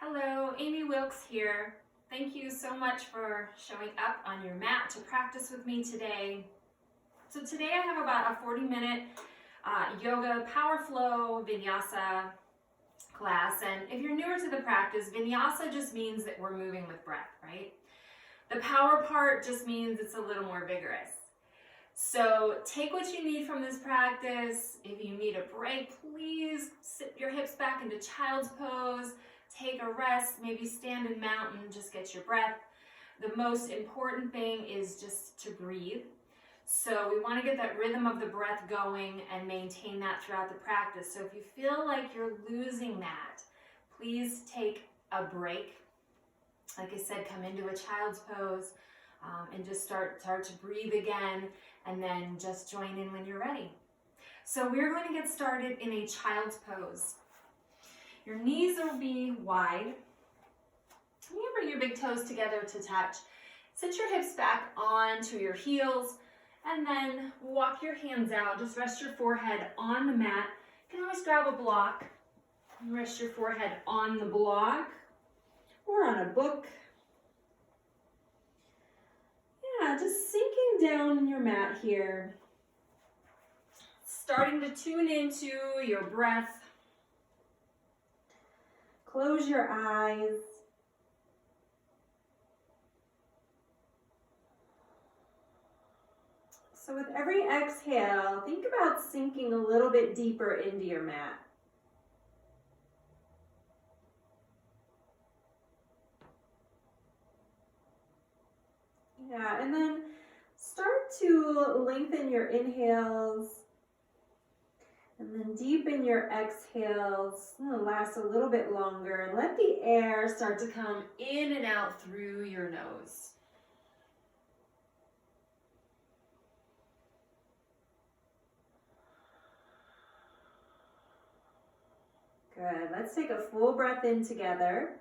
Hello, Amy Wilkes here. Thank you so much for showing up on your mat to practice with me today. So today I have about a 40-minute yoga power flow Vinyasa class. And if you're newer to the practice, Vinyasa just means that we're moving with breath, right? The power part just means it's a little more vigorous. So take what you need from this practice. If you need a break, please sit your hips back into child's pose. Take a rest, maybe stand in mountain, just get your breath. The most important thing is just to breathe. So we want to get that rhythm of the breath going and maintain that throughout the practice. So if you feel like you're losing that, please take a break. Like I said, come into a child's pose and just start to breathe again, and then just join in when you're ready. So we're going to get started in a child's pose. Your knees will be wide. You bring your big toes together to touch. Sit your hips back onto your heels and then walk your hands out. Just rest your forehead on the mat. You can always grab a block and rest your forehead on the block or on a book. Yeah, just sinking down in your mat here. Starting to tune into your breath. Close your eyes. So with every exhale, think about sinking a little bit deeper into your mat. Yeah, and then start to lengthen your inhales. And then deepen your exhales. It'll last a little bit longer. And let the air start to come in and out through your nose. Good. Let's take a full breath in together.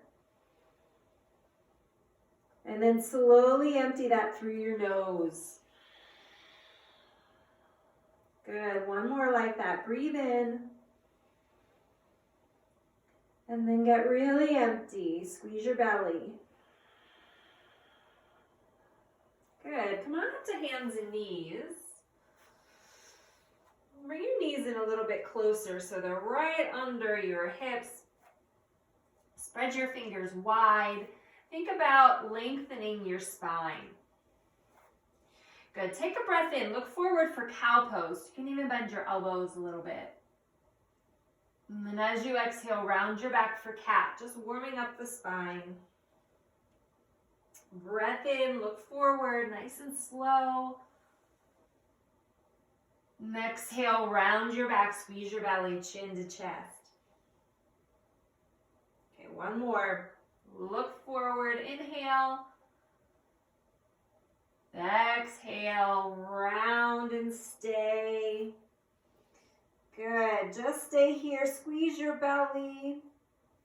And then slowly empty that through your nose. Good, one more like that. Breathe in. And then get really empty. Squeeze your belly. Good, come on up to hands and knees. Bring your knees in a little bit closer so they're right under your hips. Spread your fingers wide. Think about lengthening your spine. Good, take a breath in, look forward for cow pose. You can even bend your elbows a little bit. And then as you exhale, round your back for cat, just warming up the spine. Breath in, look forward, nice and slow. And exhale, round your back, squeeze your belly, chin to chest. Okay, one more. Look forward, inhale. Exhale, round and stay. Good, just stay here, squeeze your belly.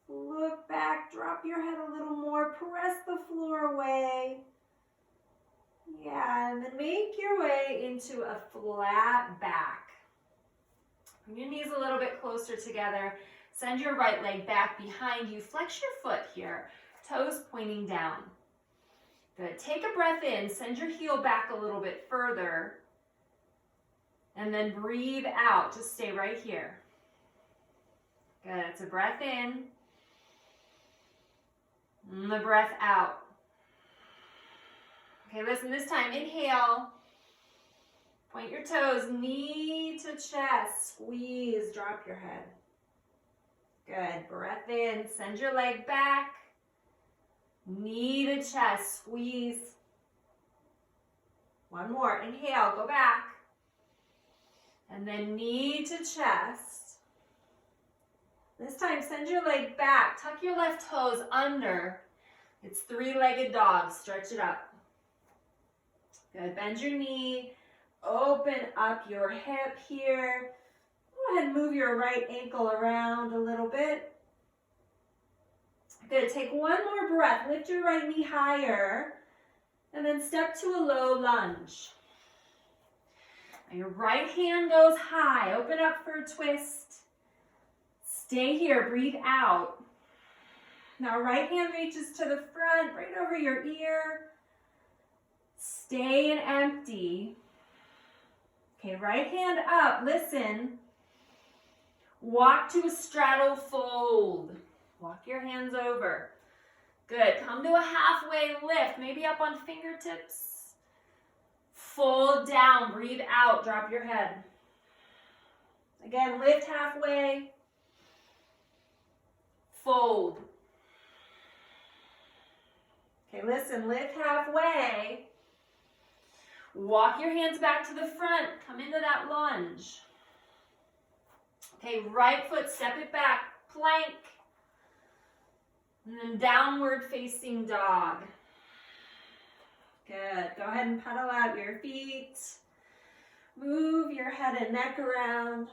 Look back, drop your head a little more, press the floor away. Yeah, and then make your way into a flat back. Bring your knees a little bit closer together. Send your right leg back behind you. Flex your foot here, toes pointing down. Good. Take a breath in, send your heel back a little bit further, and then breathe out. Just stay right here. Good. It's a breath in, and the breath out. Okay, listen, this time, inhale, point your toes, knee to chest, squeeze, drop your head. Good. Breath in, send your leg back. Knee to chest, squeeze. One more, inhale, go back. And then knee to chest. This time, send your leg back, tuck your left toes under. It's three-legged dog, stretch it up. Good, bend your knee, open up your hip here. Go ahead and move your right ankle around a little bit. Good, take one more breath. Lift your right knee higher and then step to a low lunge. Now your right hand goes high. Open up for a twist. Stay here, breathe out. Now right hand reaches to the front, right over your ear. Stay and empty. Okay, right hand up, listen. Walk to a straddle fold. Walk your hands over. Good, come to a halfway lift, maybe up on fingertips. Fold down, breathe out, drop your head. Again, lift halfway. Fold. Okay, listen, lift halfway. Walk your hands back to the front. Come into that lunge. Okay, right foot, step it back, plank. And then downward facing dog. Good, go ahead and pedal out your feet. Move your head and neck around.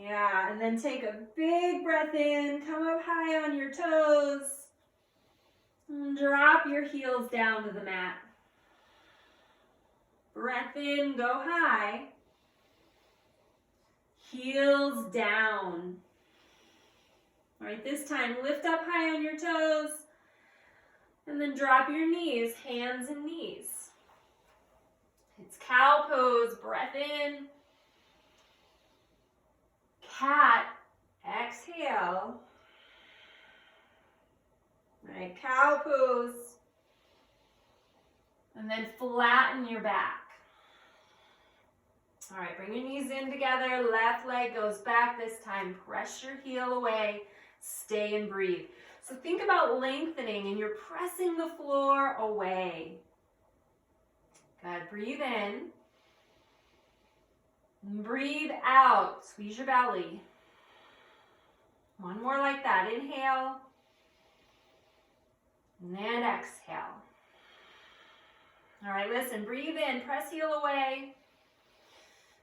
Yeah, and then take a big breath in, come up high on your toes, and drop your heels down to the mat. Breath in, go high, heels down. All right, this time lift up high on your toes, and then drop your knees, hands and knees. It's cow pose, breath in. Cat, exhale. All right, cow pose. And then flatten your back. All right, bring your knees in together. Left leg goes back this time. Press your heel away. Stay and breathe. So think about lengthening and you're pressing the floor away. Good, breathe in. Breathe out, squeeze your belly. One more like that, inhale. And then exhale. All right, listen, breathe in, press heel away.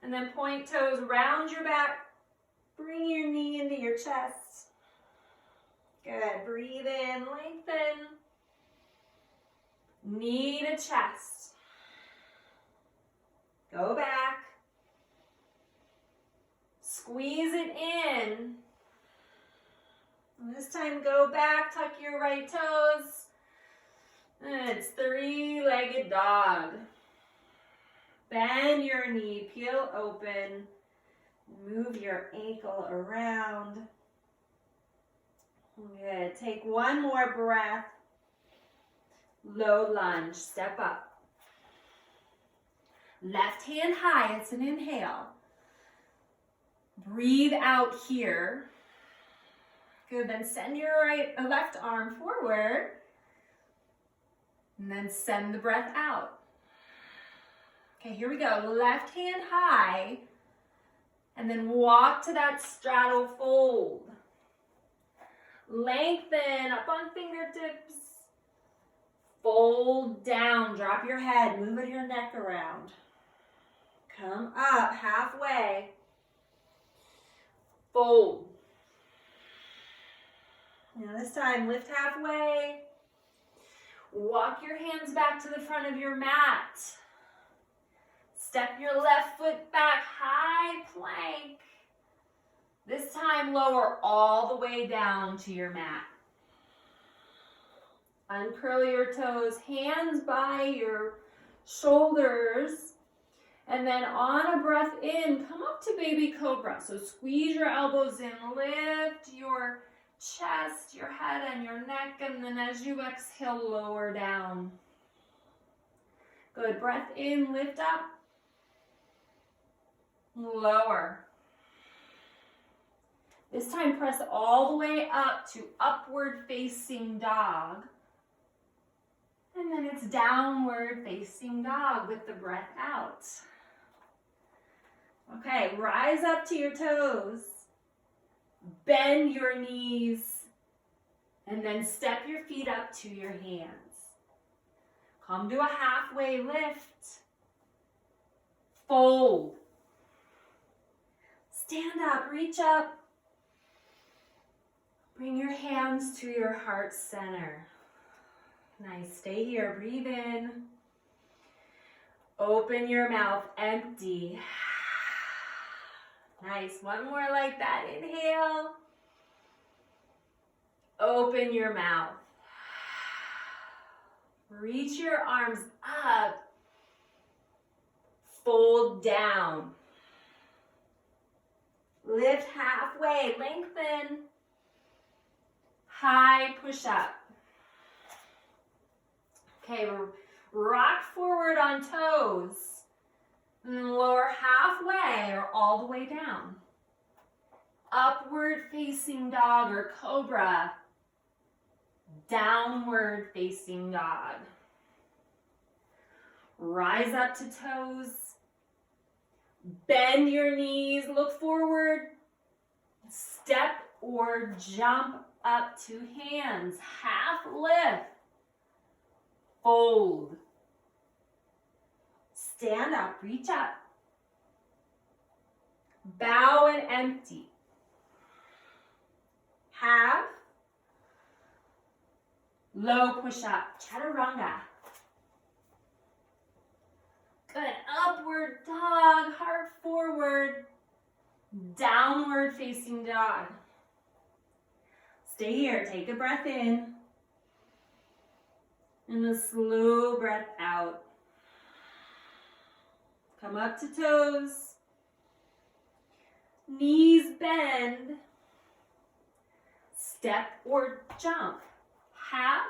And then point toes, round your back. Bring your knee into your chest. Good, breathe in, lengthen. Knee to chest. Go back. Squeeze it in. And this time go back, tuck your right toes. And it's three-legged dog. Bend your knee, peel open. Move your ankle around. Good, take one more breath. Low lunge, step up. Left hand high, it's an inhale. Breathe out here. Good, then send your left arm forward. And then send the breath out. Okay, here we go. Left hand high. And then walk to that straddle fold. Lengthen up on fingertips. Fold down, drop your head, move your neck around. Come up halfway. Fold. Now this time, lift halfway. Walk your hands back to the front of your mat. Step your left foot back, high plank. This time, lower all the way down to your mat. Uncurl your toes, hands by your shoulders. And then on a breath in, come up to baby cobra. So squeeze your elbows in, lift your chest, your head, and your neck. And then as you exhale, lower down. Good, breath in, lift up. Lower. This time, press all the way up to upward facing dog. And then it's downward facing dog with the breath out. Okay, rise up to your toes. Bend your knees. And then step your feet up to your hands. Come to a halfway lift. Fold. Stand up, reach up. Bring your hands to your heart center. Nice, stay here, breathe in. Open your mouth, empty. Nice, one more like that, inhale. Open your mouth. Reach your arms up. Fold down. Lift halfway, lengthen. High push up. Okay, rock forward on toes. And then lower halfway or all the way down. Upward facing dog or cobra. Downward facing dog. Rise up to toes. Bend your knees, look forward. Step or jump up to hands. Half lift. Fold. Stand up, reach up. Bow and empty. Half. Low push up, chaturanga. Good, upward dog, heart forward. Downward facing dog. Stay here, take a breath in. And a slow breath out. Come up to toes. Knees bend. Step or jump. Half.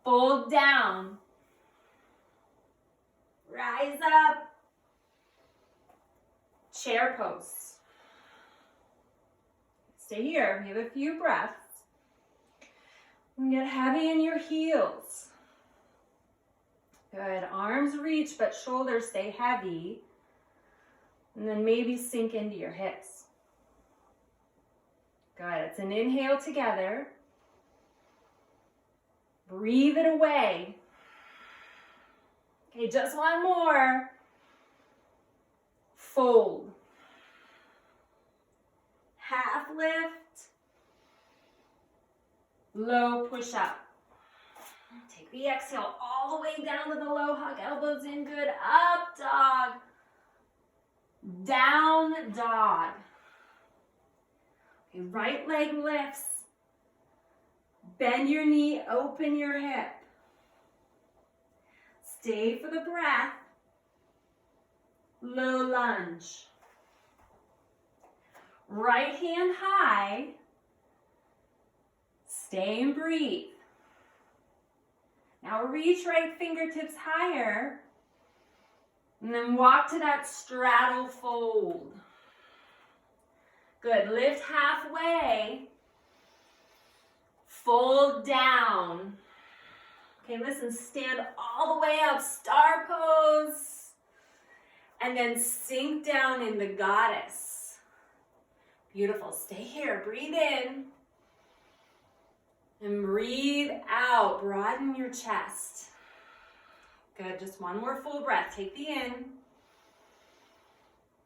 Fold down. Rise up. Chair pose. Stay here. We have a few breaths. And get heavy in your heels. Good. Arms reach, but shoulders stay heavy. And then maybe sink into your hips. Good. It's an inhale together. Breathe it away. Okay, just one more. Fold. Half lift. Low push up. Take the exhale all the way down to the low hug. Elbows in, good. Up dog. Down dog. Okay, right leg lifts. Bend your knee, open your hip. Stay for the breath. Low lunge. Right hand high. Stay and breathe. Now reach right fingertips higher. And then walk to that straddle fold. Good. Lift halfway. Fold down. Okay, listen, stand all the way up, star pose. And then sink down in the goddess. Beautiful. Stay here. Breathe in. And breathe out. Broaden your chest. Good. Just one more full breath. Take the in.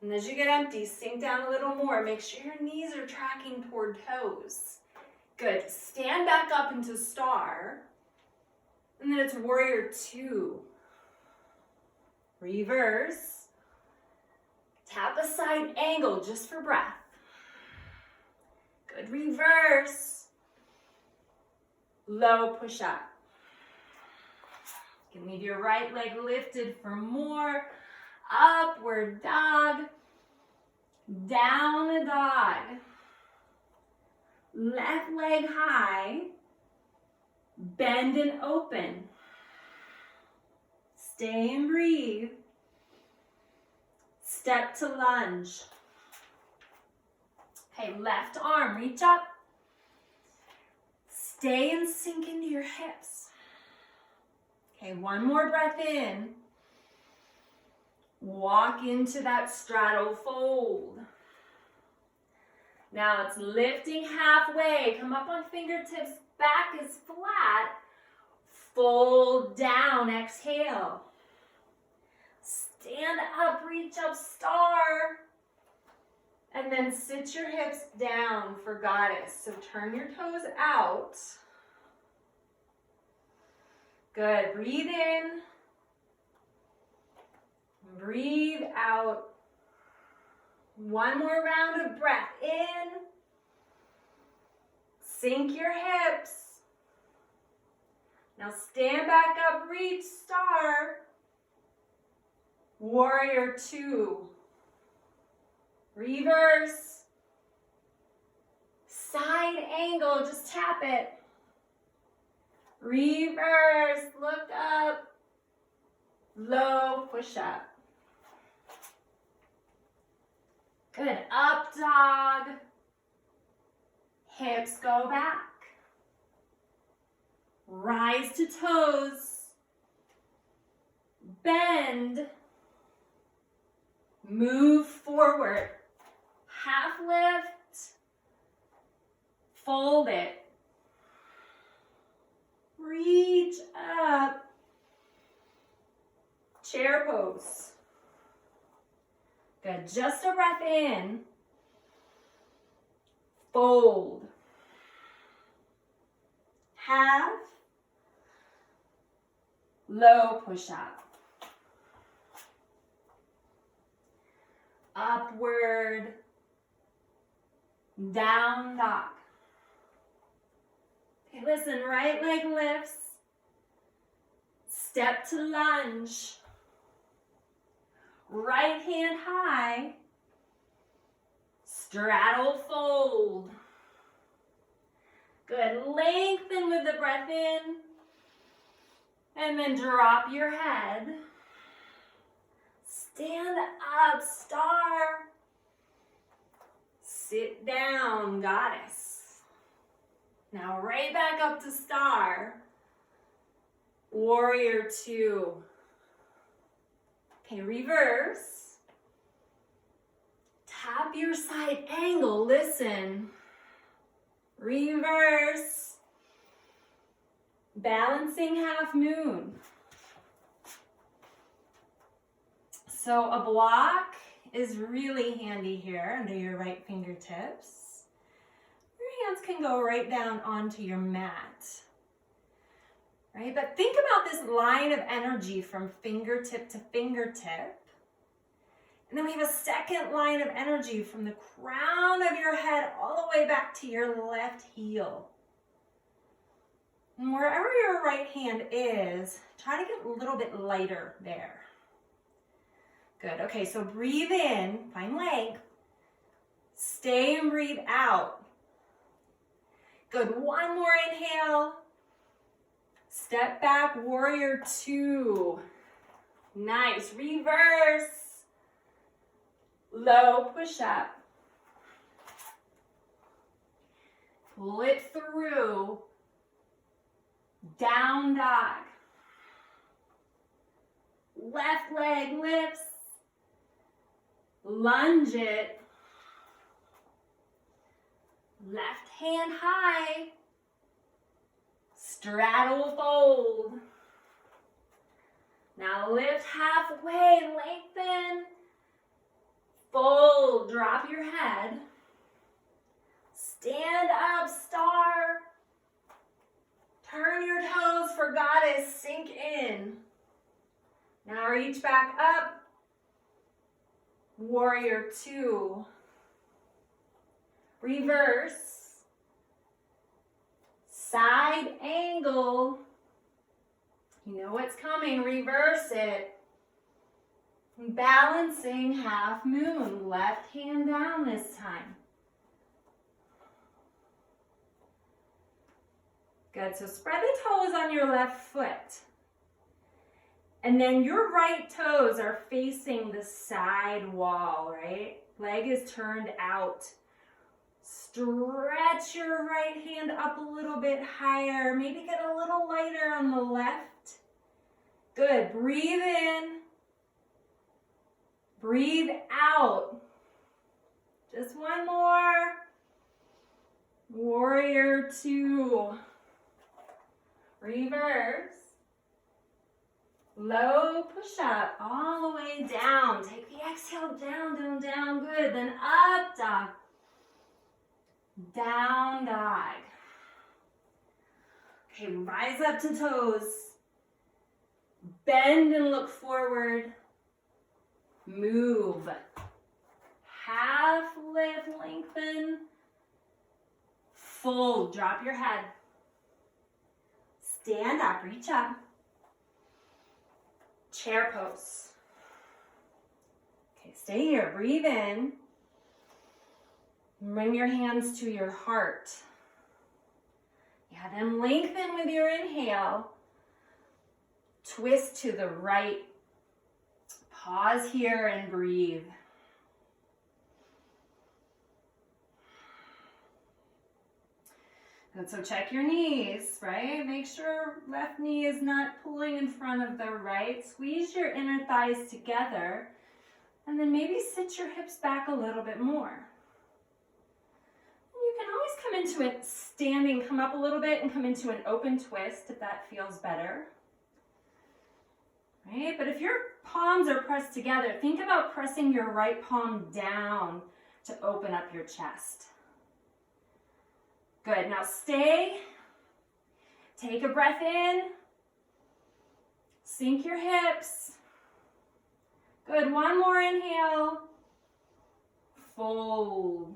And as you get empty, sink down a little more. Make sure your knees are tracking toward toes. Good. Stand back up into star. And then it's warrior two. Reverse. Tap a side angle just for breath. Good. Reverse. Low push up. You can leave your right leg lifted for more. Upward dog. Down a dog. Left leg high. Bend and open. Stay and breathe. Step to lunge. Okay, left arm, reach up. Stay and sink into your hips. Okay, one more breath in. Walk into that straddle fold. Now it's lifting halfway. Come up on fingertips. Back is flat. Fold down. Exhale. Stand up. Reach up. Star. And then sit your hips down for goddess. So turn your toes out. Good. Breathe in. Breathe out. One more round of breath in. Sink your hips. Now stand back up, reach, star. Warrior two. Reverse. Side angle, just tap it. Reverse, look up. Low push up. Good, up dog. Hips go back. Rise to toes. Bend. Move forward. Half lift. Fold it. Reach up. Chair pose. Good, just a breath in. Fold. Half. Low push up. Upward. Down dog. Okay, listen, right leg lifts. Step to lunge. Right hand high. Straddle fold. Good, lengthen with the breath in. And then drop your head. Stand up, star. Sit down, goddess. Now right back up to star. Warrior two. Okay, reverse. Tap your side angle, listen. Reverse. Balancing half moon. So a block is really handy here under your right fingertips. Your hands can go right down onto your mat. Right? But think about this line of energy from fingertip to fingertip. And then we have a second line of energy from the crown of your head all the way back to your left heel. And wherever your right hand is, try to get a little bit lighter there. Good. Okay, so breathe in, find length. Stay and breathe out. Good. One more inhale. Step back, warrior two. Nice. Reverse. Low push up. Pull it through. Down dog. Left leg lifts. Lunge it. Left hand high. Straddle fold. Now lift halfway, lengthen. Fold, drop your head. Stand up, star. Turn your toes for goddess, sink in. Now reach back up. Warrior two. Reverse. Side angle. You know what's coming, reverse it. Balancing half moon, left hand down this time. Good, so spread the toes on your left foot. And then your right toes are facing the side wall, right? Leg is turned out. Stretch your right hand up a little bit higher. Maybe get a little lighter on the left. Good, breathe in. Breathe out. Just one more. Warrior two. Reverse. Low push up all the way down. Take the exhale down, down, down. Good. Then up dog. Down dog. Okay, rise up to toes. Bend and look forward. Move. Half lift, lengthen. Fold, drop your head. Stand up, reach up. Chair pose. Okay, stay here, breathe in. Bring your hands to your heart. Yeah, then lengthen with your inhale. Twist to the right. Pause here and breathe. Good, so check your knees, right? Make sure left knee is not pulling in front of the right. Squeeze your inner thighs together, and then maybe sit your hips back a little bit more. And you can always come into it standing, come up a little bit and come into an open twist if that feels better. Right? But if your palms are pressed together, think about pressing your right palm down to open up your chest. Good, now stay, take a breath in, sink your hips. Good, one more inhale, fold,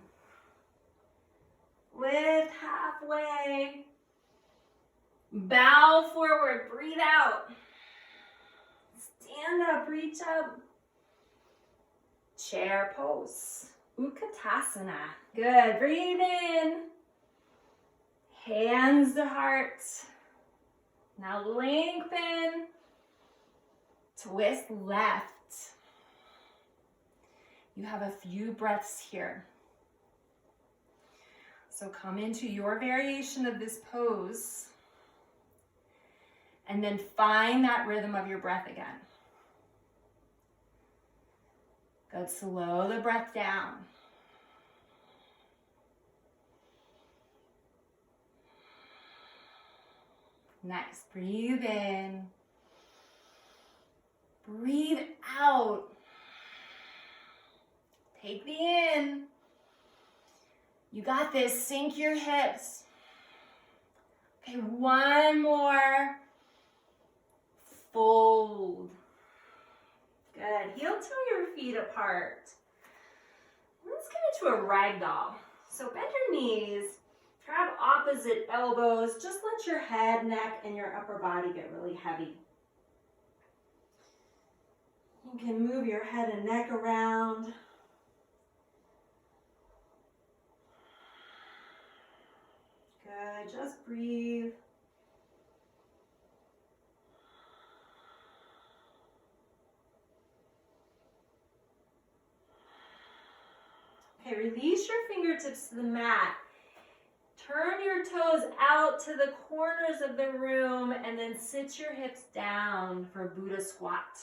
lift halfway, bow forward, breathe out, stand up, reach up, chair pose, Utkatasana. Good, breathe in. Hands to heart. Now lengthen. Twist left. You have a few breaths here. So come into your variation of this pose. And then find that rhythm of your breath again. Good, slow the breath down. Nice, breathe in, breathe out, take the in, you got this, sink your hips. Okay, one more, fold, good, heel toe your feet apart. Let's get into a ragdoll. So bend your knees. Grab opposite elbows. Just let your head, neck, and your upper body get really heavy. You can move your head and neck around. Good, just breathe. Okay, release your fingertips to the mat. Turn your toes out to the corners of the room and then sit your hips down for Buddha squat.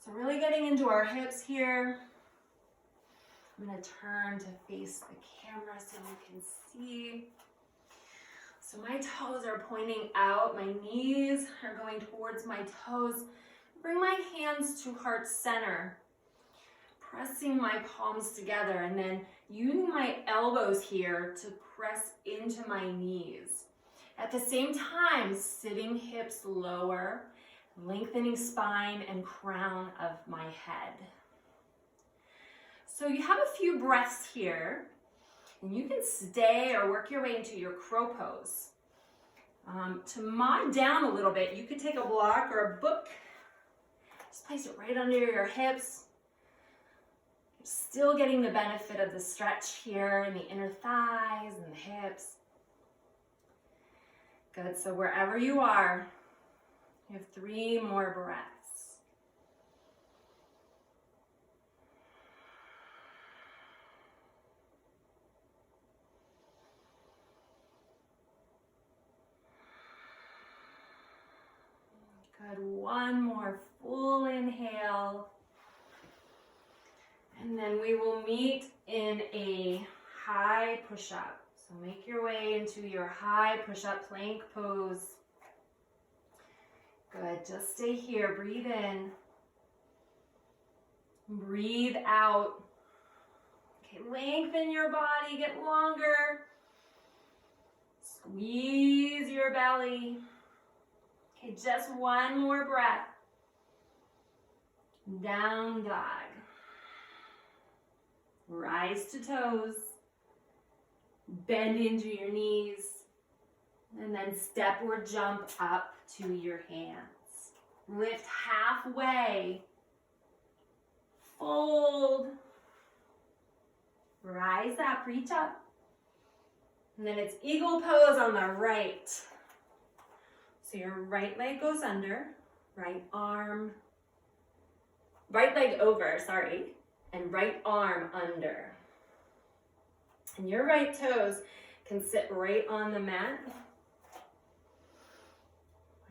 So really getting into our hips here. I'm going to turn to face the camera so you can see. So my toes are pointing out. My knees are going towards my toes. Bring my hands to heart center. Pressing my palms together and then using my elbows here to press into my knees. At the same time, sitting hips lower, lengthening spine and crown of my head. So you have a few breaths here, and you can stay or work your way into your crow pose. To mod down a little bit, you could take a block or a book, just place it right under your hips. Still getting the benefit of the stretch here in the inner thighs and the hips. Good, so wherever you are, you have 3 more breaths. Good, one more full inhale. And then we will meet in a high push-up. So make your way into your high push-up plank pose. Good, just stay here, breathe in. Breathe out. Okay, lengthen your body, get longer. Squeeze your belly. Okay, just one more breath. Down dog. Rise to toes. Bend into your knees. And then step or jump up to your hands. Lift halfway. Fold. Rise up, reach up. And then it's eagle pose on the right. So your right leg goes under, right leg over, and right arm under. And your right toes can sit right on the mat.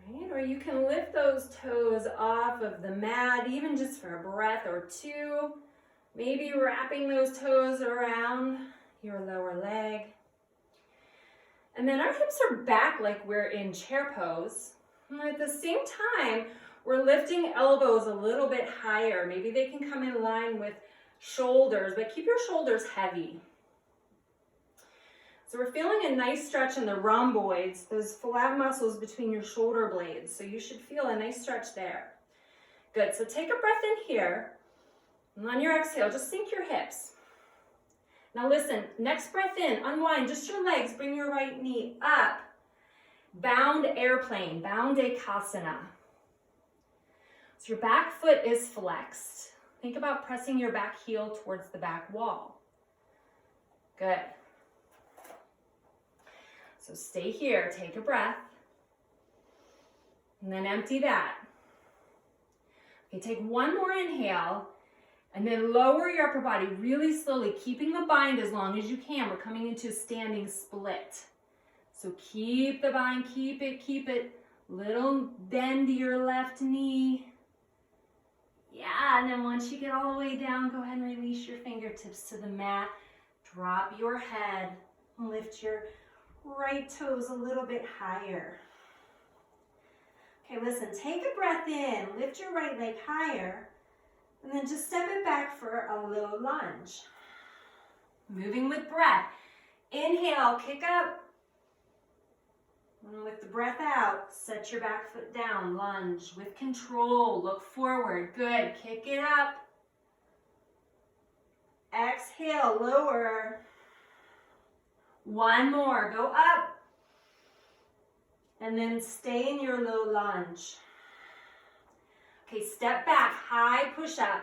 Right? Or you can lift those toes off of the mat, even just for a breath or two. Maybe wrapping those toes around your lower leg. And then our hips are back like we're in chair pose. And at the same time, we're lifting elbows a little bit higher. Maybe they can come in line with shoulders, but keep your shoulders heavy. So we're feeling a nice stretch in the rhomboids, those flat muscles between your shoulder blades. So you should feel a nice stretch there. Good, so take a breath in here. And on your exhale, just sink your hips. Now listen, next breath in, unwind just your legs, bring your right knee up. Bound airplane, bound ekasana. So your back foot is flexed. Think about pressing your back heel towards the back wall. Good. So stay here, take a breath, and then empty that. Okay, take one more inhale, and then lower your upper body really slowly, keeping the bind as long as you can. We're coming into a standing split. So keep the bind, keep it. Little bend to your left knee. Yeah, and then once you get all the way down, go ahead and release your fingertips to the mat. Drop your head, lift your right toes a little bit higher. Okay, listen, take a breath in, lift your right leg higher, and then just step it back for a low lunge. Moving with breath. Inhale, kick up. And with the breath out, set your back foot down, lunge with control, look forward. Good, kick it up. Exhale, lower. One more, go up. And then stay in your low lunge. Okay, step back, high push up.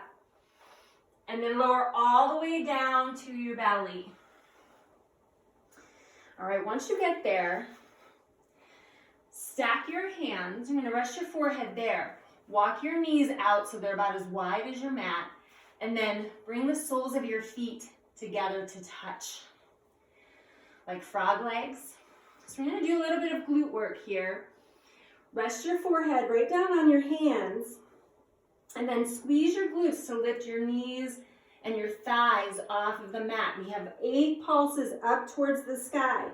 And then lower all the way down to your belly. All right, once you get there, stack your hands. You're gonna rest your forehead there. Walk your knees out so they're about as wide as your mat. And then bring the soles of your feet together to touch. Like frog legs. So we're gonna do a little bit of glute work here. Rest your forehead right down on your hands. And then squeeze your glutes to lift your knees and your thighs off of the mat. We have 8 pulses up towards the sky.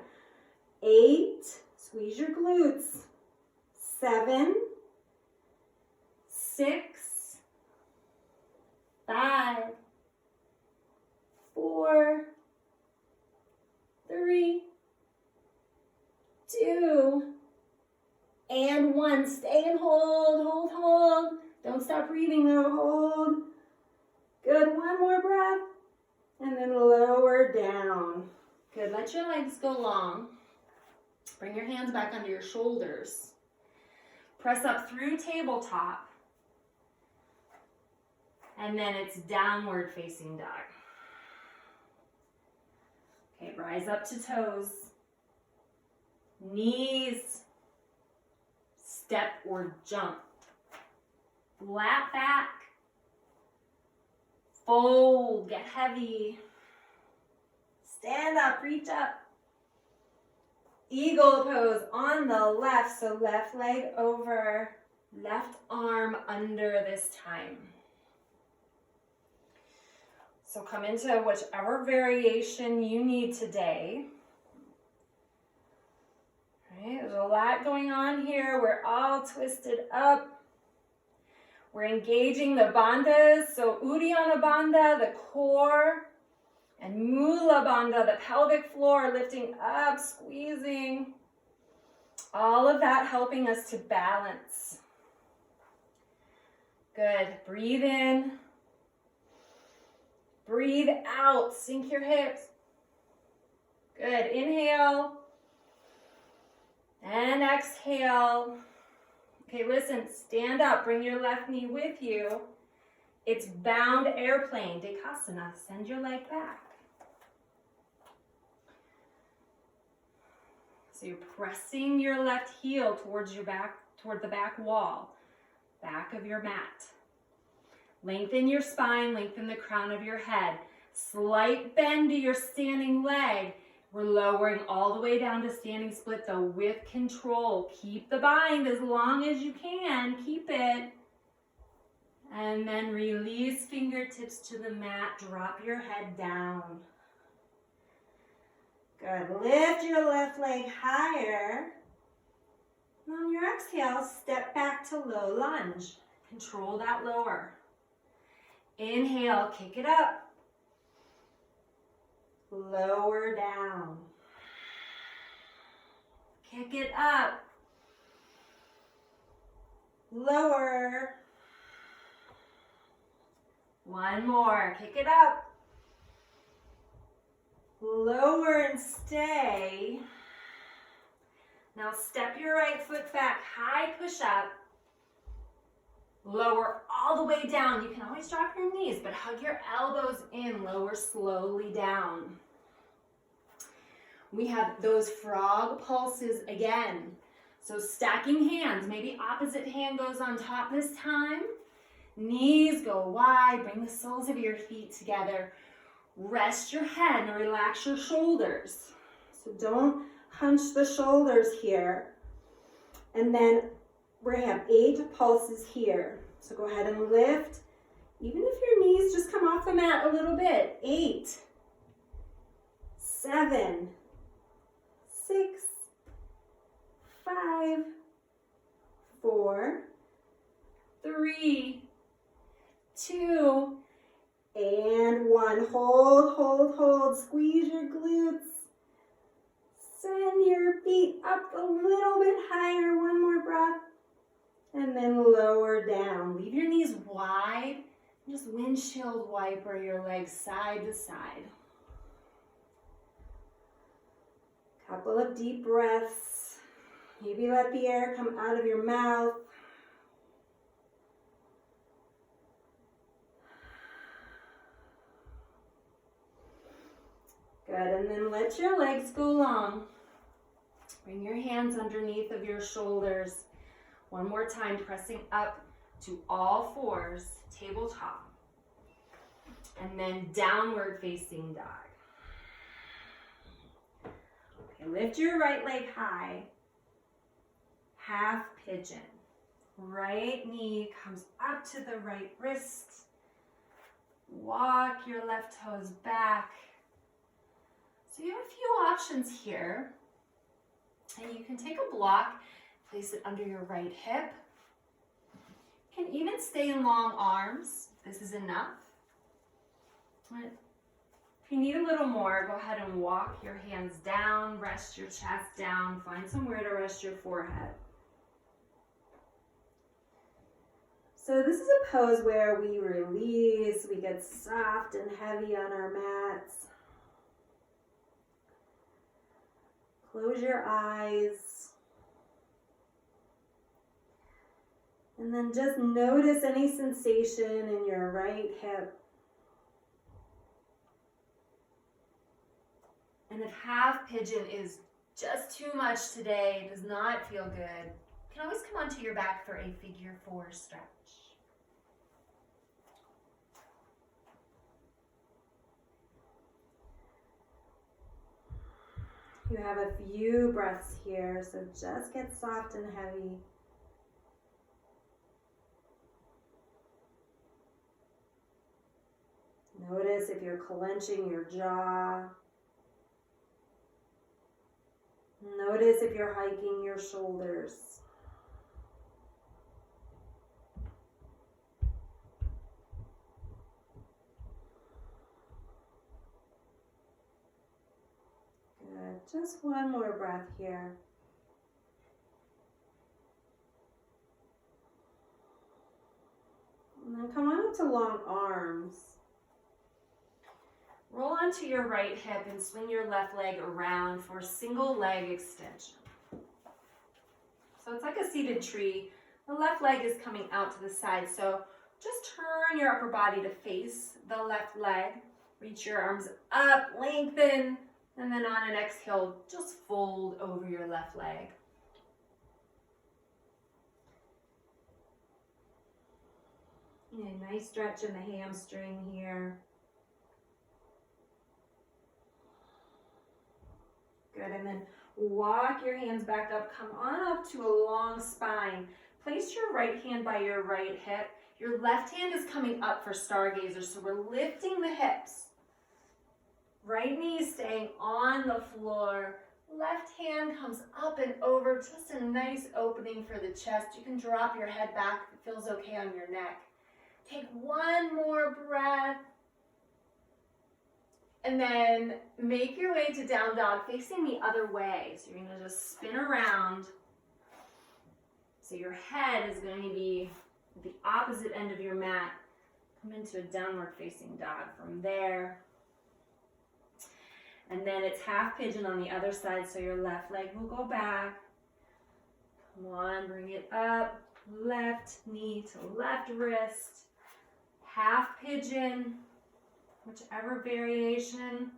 8, squeeze your glutes. 7, 6, 5, 4, 3, 2, and 1. Stay and hold, hold. Don't stop breathing though, hold. Good, one more breath. And then lower down. Good, let your legs go long. Bring your hands back under your shoulders. Press up through tabletop. And then it's downward facing dog. Okay, rise up to toes. Knees. Step or jump. Flat back. Fold, get heavy. Stand up, reach up. Eagle pose on the left, so left leg over, left arm under this time. So come into whichever variation you need today. Right, there's a lot going on here. We're all twisted up. We're engaging the bandhas, so Uddiyana Bandha, the core, and Mula Bandha, the pelvic floor, lifting up, squeezing. All of that helping us to balance. Good. Breathe in. Breathe out. Sink your hips. Good. Inhale and exhale. Okay, listen, stand up. Bring your left knee with you. It's bound airplane, Dekasana. Send your leg back. So you're pressing your left heel towards your back, toward the back wall, back of your mat. Lengthen your spine, lengthen the crown of your head. Slight bend to your standing leg. We're lowering all the way down to standing split though with control. Keep the bind as long as you can. Keep it. And then release fingertips to the mat. Drop your head down. Good. Lift your left leg higher. And on your exhale, step back to low lunge. Control that lower. Inhale, kick it up. Lower down. Kick it up. Lower. One more. Kick it up. Lower and stay. Now step your right foot back. High push up. Lower all the way down. You can always drop your knees, but hug your elbows in. Lower slowly down. We have those frog pulses again. So stacking hands. Maybe opposite hand goes on top this time. Knees go wide. Bring the soles of your feet together. Rest your head and relax your shoulders. So don't hunch the shoulders here. And then we're going to have 8 pulses here. So go ahead and lift. Even if your knees just come off the mat a little bit. 8, 7, 6, 5, 4, 3, 2, and 1. Hold, hold, hold. Squeeze your glutes. Send your feet up a little bit higher. One more breath. And then lower down. Leave your knees wide. Just windshield wiper your legs side to side. Couple of deep breaths. Maybe let the air come out of your mouth. Good, and then let your legs go long. Bring your hands underneath of your shoulders. One more time, pressing up to all fours, tabletop. And then downward facing dog. Okay, lift your right leg high. Half pigeon. Right knee comes up to the right wrist. Walk your left toes back. So you have a few options here. And you can take a block, place it under your right hip. You can even stay in long arms, if this is enough. If you need a little more, go ahead and walk your hands down, rest your chest down, find somewhere to rest your forehead. So this is a pose where we release, we get soft and heavy on our mats. Close your eyes. And then just notice any sensation in your right hip. And if half pigeon is just too much today, does not feel good, you can always come onto your back for a figure 4 stretch. You have a few breaths here, so just get soft and heavy. Notice if you're clenching your jaw. Notice if you're hiking your shoulders. Good. Just one more breath here. And then come on up to long arms. Roll onto your right hip and swing your left leg around for a single leg extension. So it's like a seated tree. The left leg is coming out to the side, so just turn your upper body to face the left leg. Reach your arms up, lengthen, and then on an exhale, just fold over your left leg. And a nice stretch in the hamstring here. Good, and then walk your hands back up. Come on up to a long spine. Place your right hand by your right hip. Your left hand is coming up for stargazer, so we're lifting the hips. Right knee is staying on the floor. Left hand comes up and over, just a nice opening for the chest. You can drop your head back if it feels okay on your neck. Take one more breath. And then make your way to down dog facing the other way. So you're going to just spin around. So your head is going to be at the opposite end of your mat. Come into a downward facing dog from there. And then it's half pigeon on the other side, so your left leg will go back. Come on, bring it up. Left knee to left wrist. Half pigeon, whichever variation.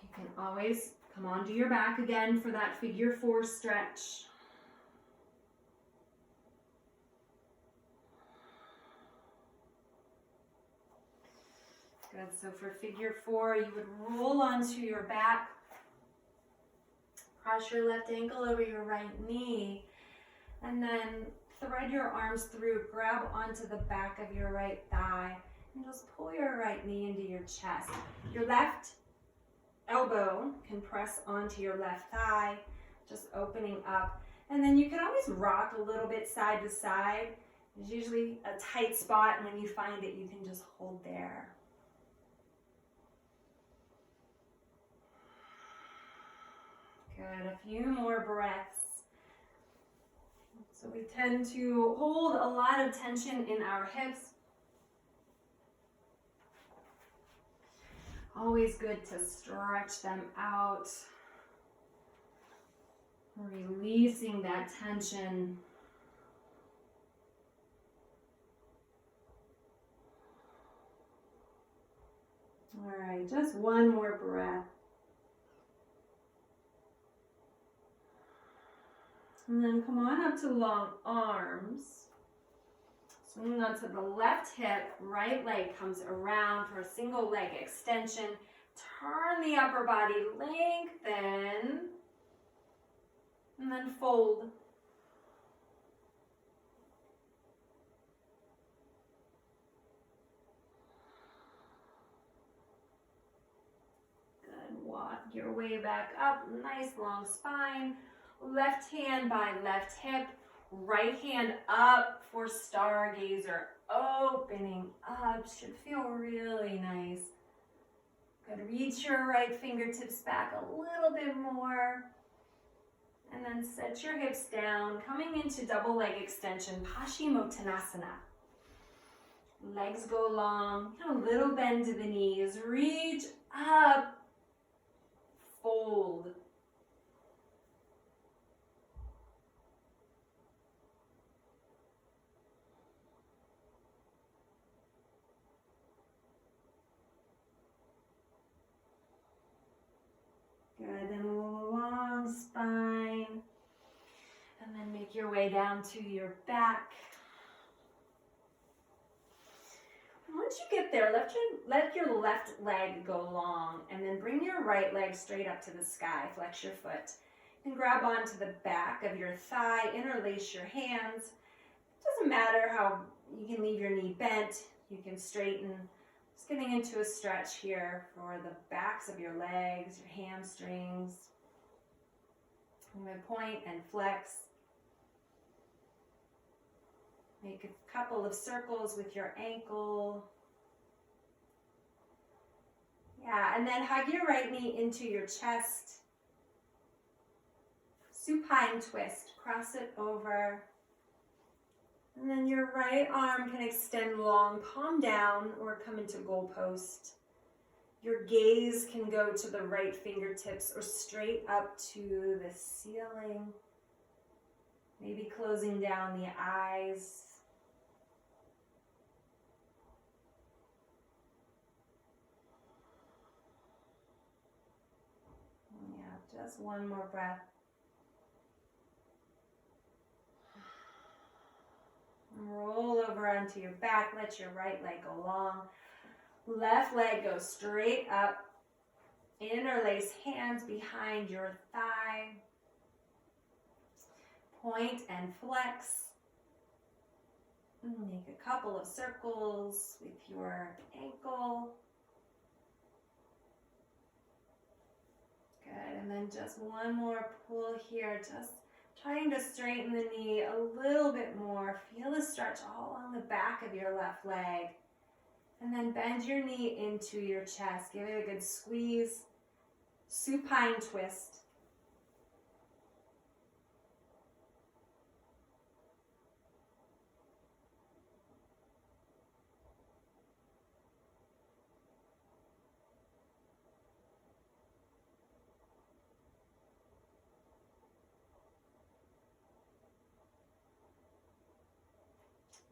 You can always come onto your back again for that figure 4 stretch. Good, so for figure 4, you would roll onto your back, cross your left ankle over your right knee, and then thread your arms through, grab onto the back of your right thigh, and just pull your right knee into your chest. Your left elbow can press onto your left thigh, just opening up. And then you can always rock a little bit side to side. There's usually a tight spot, and when you find it, you can just hold there. Good, a few more breaths. So we tend to hold a lot of tension in our hips. Always good to stretch them out. Releasing that tension. All right, just one more breath. And then come on up to long arms. Swing onto the left hip, right leg comes around for a single leg extension. Turn the upper body, lengthen, and then fold. Good, walk your way back up, nice long spine. Left hand by left hip, right hand up for stargazer, opening up, should feel really nice. Good, reach your right fingertips back a little bit more, and then set your hips down, coming into double leg extension, Paschimottanasana. Legs go long, a little bend to the knees, reach up, fold. Good, and long spine. And then make your way down to your back. Once you get there, let your left leg go long, and then bring your right leg straight up to the sky. Flex your foot. And grab onto the back of your thigh, interlace your hands. It doesn't matter how you can leave your knee bent. You can straighten. Just getting into a stretch here for the backs of your legs, your hamstrings. I'm going to point and flex. Make a couple of circles with your ankle. Yeah, and then hug your right knee into your chest. Supine twist. Cross it over. And then your right arm can extend long, palm down, or come into goalpost. Your gaze can go to the right fingertips or straight up to the ceiling. Maybe closing down the eyes. Yeah, just one more breath. Roll over onto your back. Let your right leg go long. Left leg goes straight up. Interlace hands behind your thigh. Point and flex. Make a couple of circles with your ankle. Good, and then just one more pull here, just trying to straighten the knee a little bit more. Feel the stretch all on the back of your left leg. And then bend your knee into your chest. Give it a good squeeze. Supine twist.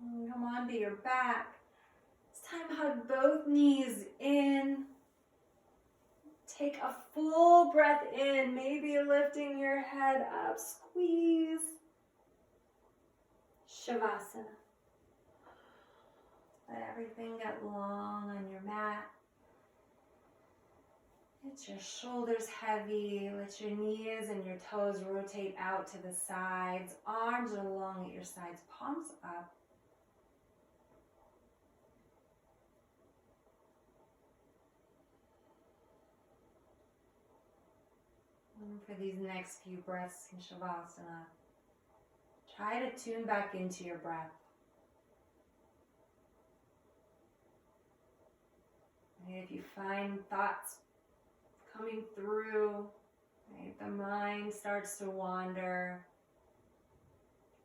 And come onto your back. This time hug both knees in. Take a full breath in, maybe lifting your head up. Squeeze. Shavasana. Let everything get long on your mat. Let your shoulders heavy. Let your knees and your toes rotate out to the sides. Arms are long at your sides, palms up. And for these next few breaths in Shavasana, try to tune back into your breath. And if you find thoughts coming through, right, the mind starts to wander,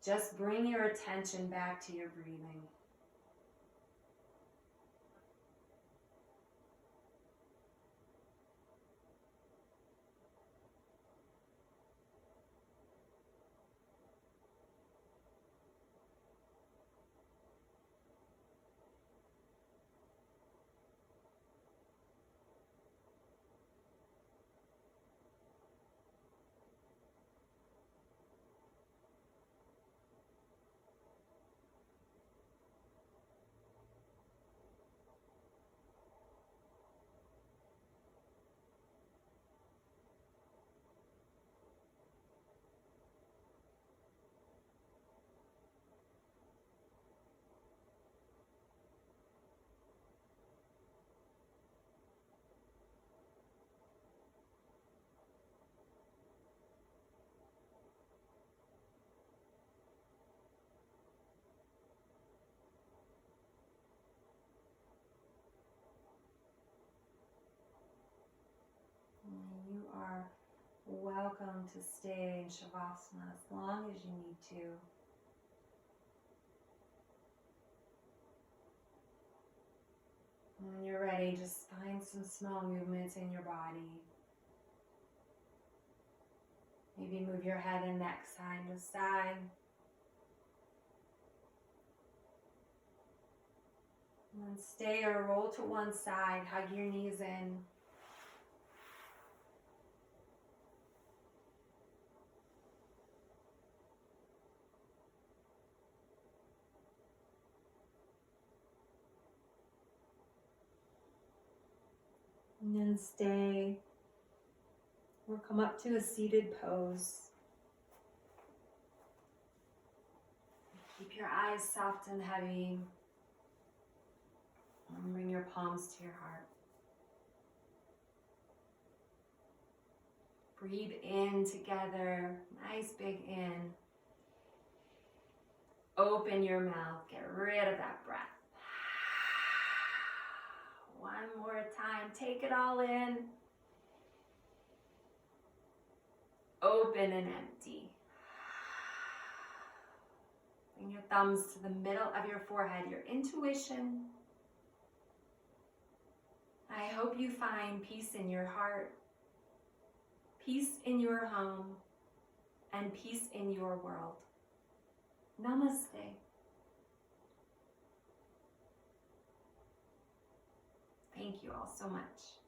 just bring your attention back to your breathing. You are welcome to stay in Shavasana as long as you need to. When you're ready, just find some small movements in your body. Maybe move your head and neck side to side. And then stay or roll to one side, hug your knees in. And then stay or come up to a seated pose. Keep your eyes soft and heavy. And bring your palms to your heart. Breathe in together, nice big in. Open your mouth, get rid of that breath. One more time, take it all in. Open and empty. Bring your thumbs to the middle of your forehead, your intuition. I hope you find peace in your heart, peace in your home, and peace in your world. Namaste. Thank you all so much.